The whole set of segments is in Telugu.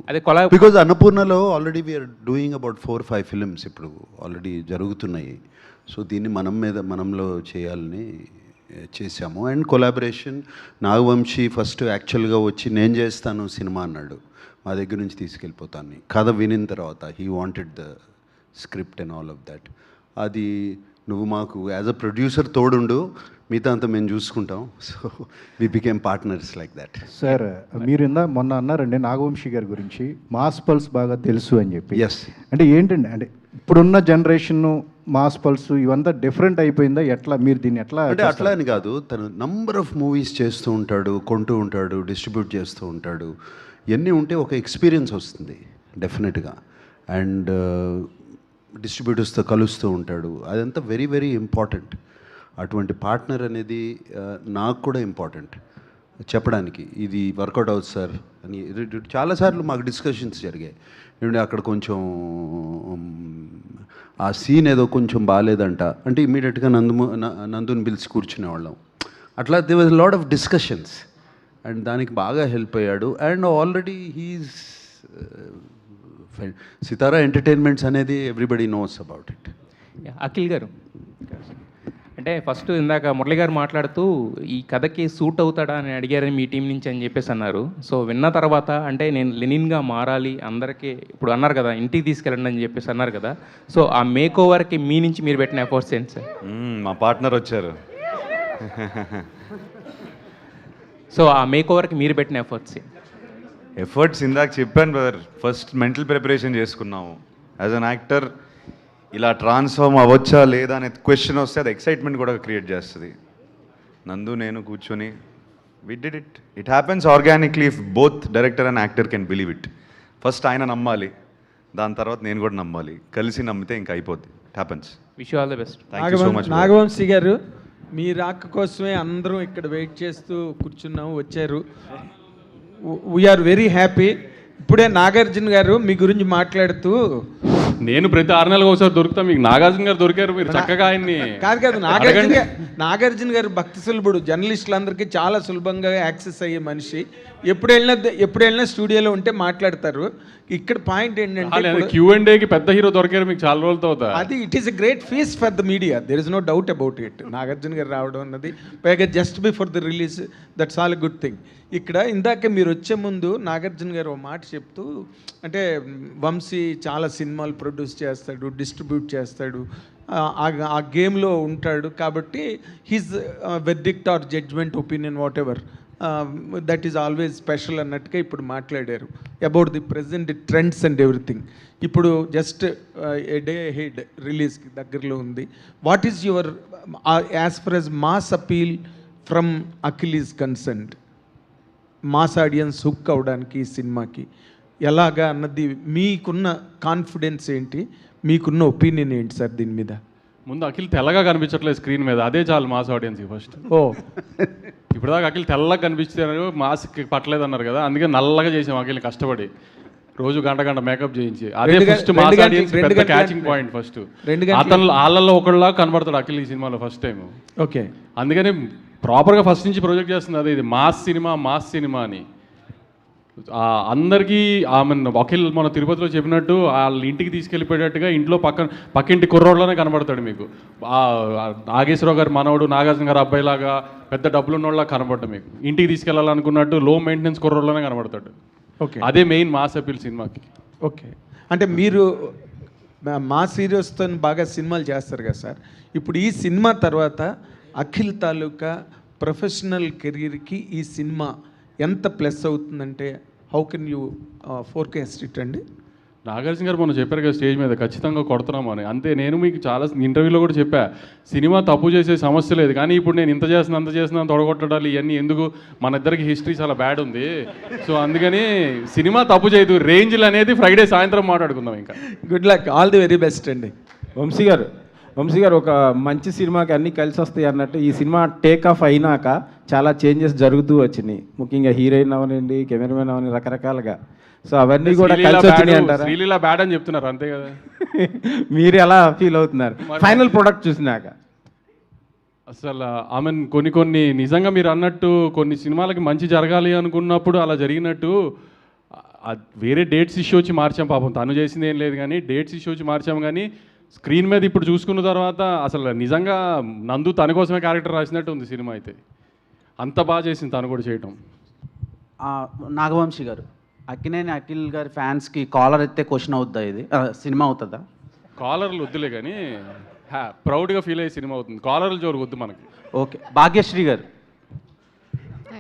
అదే కొలా బికాజ్ అన్నపూర్ణలో already we're doing about 4-5 films ఇప్పుడు ఆల్రెడీ జరుగుతున్నాయి. సో దీన్ని మనంలో చేయాలని చేశాము. అండ్ కొలాబరేషన్ నాగవంశీ ఫస్ట్ యాక్చువల్గా వచ్చి నేను చేస్తాను సినిమా అన్నాడు, మా దగ్గర నుంచి తీసుకెళ్ళిపోతాను. కథ వినిన తర్వాత he wanted the script and all of that. అది నువ్వు మాకు యాజ్ అ ప్రొడ్యూసర్ తోడుండు, మిగతా అంతా మేము చూసుకుంటాం. So we became partners like that. Sir మీరు మొన్న అన్నారండి నాగవంశీ గారి గురించి మాస్ పల్స్ బాగా తెలుసు అని చెప్పి. ఎస్. అంటే ఏంటండి, అంటే ఇప్పుడున్న జనరేషన్ మాస్ పల్స్ ఇవంతా డిఫరెంట్ అయిపోయిందా, ఎట్లా మీరు దీన్ని ఎట్లా? అంటే అట్లా అని కాదు, తను నంబర్ ఆఫ్ మూవీస్ చేస్తూ ఉంటాడు, కొంటూ ఉంటాడు, డిస్ట్రిబ్యూట్ చేస్తూ ఉంటాడు. ఇవన్నీ ఉంటే ఒక ఎక్స్పీరియన్స్ వస్తుంది డెఫినెట్గా. అండ్ డిస్ట్రిబ్యూటర్స్తో కలుస్తూ ఉంటాడు, అదంతా వెరీ వెరీ ఇంపార్టెంట్. అటువంటి పార్ట్నర్ అనేది నాకు కూడా ఇంపార్టెంట్ చెప్పడానికి, ఇది వర్కౌట్ అవుతుంది సార్ అని. చాలాసార్లు మాకు డిస్కషన్స్ జరిగాయి, ఏమంటే అక్కడ కొంచెం ఆ సీన్ ఏదో కొంచెం బాగాలేదంట అంటే ఇమీడియట్గా నందుని పిలిచి కూర్చునేవాళ్ళం. అట్లా there was lot of discussions and దానికి బాగా హెల్ప్ అయ్యాడు. And already he's Sitara entertainments అనేది everybody knows about it. Akhil garu, అంటే ఫస్ట్ ఇందాక మురళి గారు మాట్లాడుతూ ఈ కథకి సూట్ అవుతాడా అని అడిగారని మీ టీం నుంచి అని చెప్పేసి అన్నారు. సో విన్న తర్వాత అంటే నేను లెనిన్గా మారాలి అందరికీ ఇప్పుడు అన్నారు కదా, ఇంటికి తీసుకెళ్ళండి అని చెప్పేసి అన్నారు కదా. సో ఆ మేక్ ఓవర్కి మీ నుంచి మీరు పెట్టిన ఎఫర్ట్స్ ఏంటి సార్? మా పార్ట్నర్ వచ్చారు. సో ఆ మేక్ ఓవర్కి మీరు పెట్టిన ఎఫర్ట్స్ ఇందాక చెప్పాను బ్రదర్, ఫస్ట్ మెంటల్ ప్రిపరేషన్ చేసుకున్నాము. యాజ్ అన్ యాక్టర్ ఇలా ట్రాన్స్ఫార్మ్ అవ్వచ్చా లేదా అనే క్వశ్చన్ వస్తే అది ఎక్సైట్మెంట్ కూడా క్రియేట్ చేస్తుంది. నందు నేను కూర్చొని we did it. It happens organically if both director and actor can believe it. First ఆయన నమ్మాలి, దాని తర్వాత నేను కూడా నమ్మాలి, కలిసి నమ్మితే ఇంకా అయిపోద్ది. It happens. Wish you all the best. Thank you so much. Nagavamsi గారు, మీ రాక కోసమే అందరం ఇక్కడ వెయిట్ చేస్తూ కూర్చున్నాము, వచ్చారు. We are very happy. ఇప్పుడే నాగార్జున గారు మీ గురించి మాట్లాడుతూ, నేను ప్రతి 6 నెలలకు ఒకసారి దొరుకుతా, మీకు నాగార్జున గారు దొరికారు, మీరు చక్కగా ఆయన్ని. కాదు నాగార్జున గారు భక్తి సులభుడు, జర్నలిస్టులందరికీ చాలా సులభంగా యాక్సెస్ అయ్యే మనిషి. ఎప్పుడు వెళ్ళినా స్టూడియోలో ఉంటే మాట్లాడతారు. ఇక్కడ పాయింట్ ఏంటంటే Q&Aకి పెద్ద హీరో దొరికారు మీకు చాలా రోజులతో అవుతా. అది it is a great feast for the media, there is no doubt about it. Nagarjuna గారు రావడం అన్నది, పైగా just before the release, that's all good thing. ఇక్కడ ఇందాక మీరు వచ్చే ముందు నాగార్జున గారు ఒక మాట చెప్తూ, అంటే వంశీ చాలా సినిమాలు ప్రొడ్యూస్ చేస్తాడు, డిస్ట్రిబ్యూట్ చేస్తాడు, ఆ గేమ్లో ఉంటాడు కాబట్టి his verdict or judgement opinion whatever that is always special అన్నట్టుగా ఇప్పుడు మాట్లాడారు about the present trends and everything. ఇప్పుడు జస్ట్ ఏ డే హెడ్ రిలీజ్కి దగ్గరలో ఉంది. What is your as far as mass appeal from Akhil is concerned? Mass audience hook అవడానికి ఈ సినిమాకి ఎలాగా అన్నది మీకున్న కాన్ఫిడెన్స్ ఏంటి, మీకున్న ఒపీనియన్ ఏంటి సార్ దీని మీద? ముందు అఖిల్ తెల్లగా కనిపించట్లేదు స్క్రీన్ మీద, అదే చాలు మాస్ ఆడియన్స్కి ఫస్ట్. ఇప్పుడు దాకా అఖిల్ తెల్లగా కనిపించారు, మాస్కి పట్టలేదు అన్నారు కదా, అందుకే నల్లగా చేసాం అఖిల్ని కష్టపడి, రోజు గంట మేకప్ చేయించి. అదే ఫస్ట్ మాస్ ఆడియన్స్ పెద్ద క్యాచింగ్ పాయింట్. ఫస్ట్ అతను వాళ్ళల్లో ఒకళ్ళగా కనబడతాడు అఖిల్ ఈ సినిమాలో ఫస్ట్ టైం. ఓకే, అందుకని ప్రాపర్గా ఫస్ట్ నుంచి ప్రొజెక్ట్ చేస్తుంది అదే, ఇది మాస్ సినిమా అని అందరికీ. ఆమె అఖిల్ మన తిరుపతిలో చెప్పినట్టు వాళ్ళ ఇంటికి తీసుకెళ్ళిపోయేటట్టుగా ఇంట్లో పక్కింటి కుర్రోడ్లోనే కనబడతాడు మీకు. నాగేశ్వరరావు గారు మనవడు, నాగార్జున గారు అబ్బాయిలాగా పెద్ద డబ్బులు ఉన్నోళ్ళ కనబడ్డా మీకు. ఇంటికి తీసుకెళ్ళాలనుకున్నట్టు లో మెయింటెనెన్స్ కుర్రోడ్లోనే కనబడతాడు. ఓకే, అదే మెయిన్ మాస్ అపీల్ సినిమాకి. ఓకే, అంటే మీరు మాస్ హీరోస్తో బాగా సినిమాలు చేస్తారు కదా సార్. ఇప్పుడు ఈ సినిమా తర్వాత అఖిల్ తాలూకా ప్రొఫెషనల్ కెరీర్కి ఈ సినిమా ఎంత ప్లస్ అవుతుందంటే how can you forecast it అండి? నాగార్జున గారు మనం చెప్పారు కదా స్టేజ్ మీద, ఖచ్చితంగా కొడుతున్నాము అని. అంతే, నేను మీకు చాలా ఇంటర్వ్యూలో కూడా చెప్పా, సినిమా తప్పు చేసే సమస్య లేదు, కానీ ఇప్పుడు నేను ఇంత చేస్తున్నా అంత చేస్తున్నా తొడగొట్టడాలు ఇవన్నీ ఎందుకు, మన ఇద్దరికి హిస్టరీ చాలా బ్యాడ్ ఉంది. సో అందుకని సినిమా తప్పు చేయదు, రేంజ్లు అనేది ఫ్రైడే సాయంత్రం మాట్లాడుకుందాం. ఇంకా good luck, all the very best అండి. వంశీ గారు ఒక మంచి సినిమాకి అన్నీ కలిసి వస్తాయి అన్నట్టు ఈ సినిమా టేక్ ఆఫ్ అయినాక చాలా చేంజెస్ జరుగుతూ వచ్చినాయి, ముఖ్యంగా హీరోయిన్ అవనండి, కెమెరామెన్ అవని, రకరకాలుగా. సో అవన్నీ కూడా కలిసి వచ్చినాయి అంటారా? శ్రీలీల బ్యాడ్ అని చెప్తున్నారు అంతే కదా. మీరు ఎలా ఫీల్ అవుతున్నారు ఫైనల్ ప్రొడక్ట్ చూసినాక? అసలు ఆమె కొన్ని నిజంగా మీరు అన్నట్టు కొన్ని సినిమాలకి మంచి జరగాలి అనుకున్నప్పుడు అలా జరిగినట్టు వేరే డేట్స్ ఇష్యూ వచ్చి మార్చాం పాపం, తను చేసింది ఏం లేదు కానీ డేట్స్ ఇష్యూ వచ్చి మార్చాము. కానీ స్క్రీన్ మీద ఇప్పుడు చూసుకున్న తర్వాత అసలు నిజంగా నందు తన కోసమే క్యారెక్టర్ రాసినట్టు ఉంది సినిమా అయితే. అంత బాగా చేసింది తను కూడా చేయటం. నాగవంశీ గారు, అక్కినేని అఖిల్ గారి ఫ్యాన్స్కి కాలర్ ఎత్తే క్వశ్చన్ అవుతుందా ఇది సినిమా అవుతుందా? కాలర్లు వద్దులే కానీ ప్రౌడ్గా ఫీల్ అయ్యే సినిమా అవుతుంది. కాలర్లు జోరు వద్దు మనకి. ఓకే. భాగ్యశ్రీ గారు,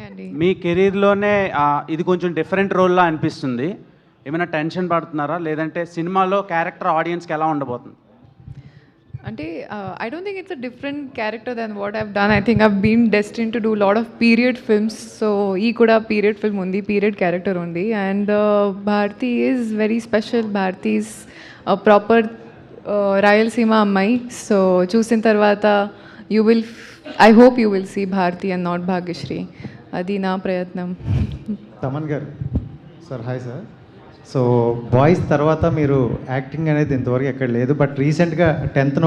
అండి. మీ కెరీర్లోనే ఇది కొంచెం డిఫరెంట్ రోల్లా అనిపిస్తుంది. ఏమైనా టెన్షన్ పడుతున్నారా, లేదంటే సినిమాలో క్యారెక్టర్ ఆడియన్స్కి ఎలా ఉండబోతుంది? అంటే I don't think it's a different character than what I've done. I think I've been destined to do a lot of period films. So ee kuda period film undi, period character undi, and Bharti is very special. Bharti is a proper Rayalaseema ammai. So చూసిన తర్వాత you will, I hope you will see Bharti and not Bhagyashree. అది నా ప్రయత్నం. తమన్ గారు sir, hi sir. So boys తర్వాత మీరు యాక్టింగ్ అనేది ఇంతవరకు ఎక్కడ లేదు, బట్ రీసెంట్గా 10th